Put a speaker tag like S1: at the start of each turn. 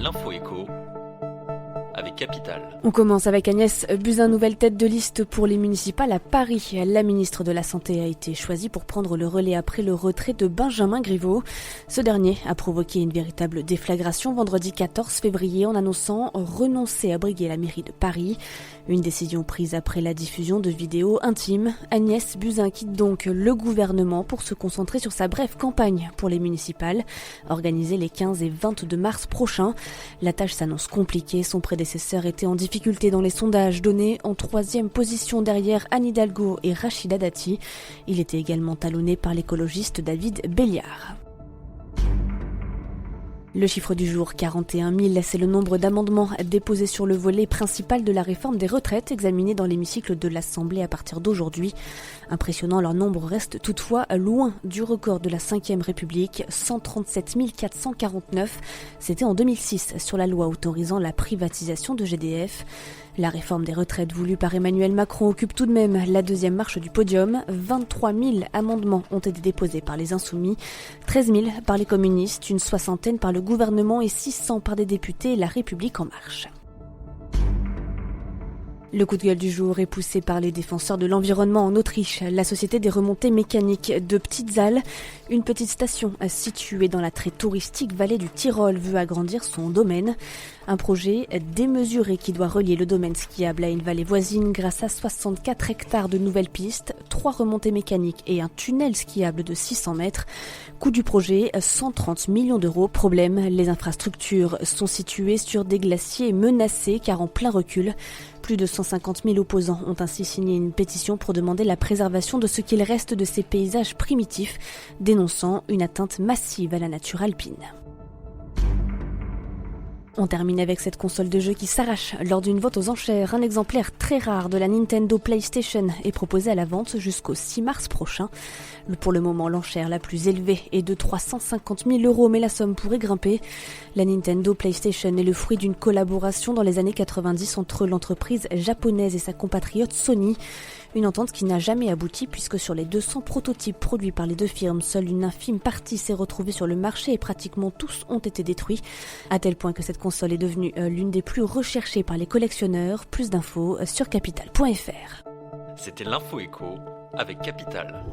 S1: L'info écho avec Capital.
S2: On commence avec Agnès Buzyn, nouvelle tête de liste pour les municipales à Paris. La ministre de la Santé a été choisie pour prendre le relais après le retrait de Benjamin Griveaux. Ce dernier a provoqué une véritable déflagration vendredi 14 février en annonçant renoncer à briguer la mairie de Paris. Une décision prise après la diffusion de vidéos intimes. Agnès Buzyn quitte donc le gouvernement pour se concentrer sur sa brève campagne pour les municipales, organisée les 15 et 22 mars prochains. La tâche s'annonce compliquée. Son prédécesseur était en difficulté dans les sondages, donné en 3e position derrière Anne Hidalgo et Rachida Dati. Il était également talonné par l'écologiste David Béliard. Le chiffre du jour, 41 000, c'est le nombre d'amendements déposés sur le volet principal de la réforme des retraites examiné dans l'hémicycle de l'Assemblée à partir d'aujourd'hui. Impressionnant, leur nombre reste toutefois loin du record de la 5e République, 137 449. C'était en 2006 sur la loi autorisant la privatisation de GDF. La réforme des retraites voulue par Emmanuel Macron occupe tout de même la 2e marche du podium. 23 000 amendements ont été déposés par les Insoumis, 13 000 par les communistes, une soixantaine par le gouvernement et 600 par des députés La République En Marche. Le coup de gueule du jour est poussé par les défenseurs de l'environnement en Autriche. La société des remontées mécaniques de Petite-Salle, une petite station située dans la très touristique vallée du Tyrol, veut agrandir son domaine. Un projet démesuré qui doit relier le domaine skiable à une vallée voisine grâce à 64 hectares de nouvelles pistes, 3 remontées mécaniques et un tunnel skiable de 600 mètres. Coût du projet, 130 millions d'euros. Problème, les infrastructures sont situées sur des glaciers menacés car en plein recul. Plus de 150 000 opposants ont ainsi signé une pétition pour demander la préservation de ce qu'il reste de ces paysages primitifs, dénonçant une atteinte massive à la nature alpine. On termine avec cette console de jeu qui s'arrache lors d'une vente aux enchères. Un exemplaire très rare de la Nintendo PlayStation est proposé à la vente jusqu'au 6 mars prochain. Pour le moment, l'enchère la plus élevée est de 350 000 euros, mais la somme pourrait grimper. La Nintendo PlayStation est le fruit d'une collaboration dans les années 90 entre l'entreprise japonaise et sa compatriote Sony. Une entente qui n'a jamais abouti puisque sur les 200 prototypes produits par les deux firmes, seule une infime partie s'est retrouvée sur le marché et pratiquement tous ont été détruits. À tel point que cette console est devenue l'une des plus recherchées par les collectionneurs. Plus d'infos sur capital.fr.
S1: C'était l'info écho avec Capital.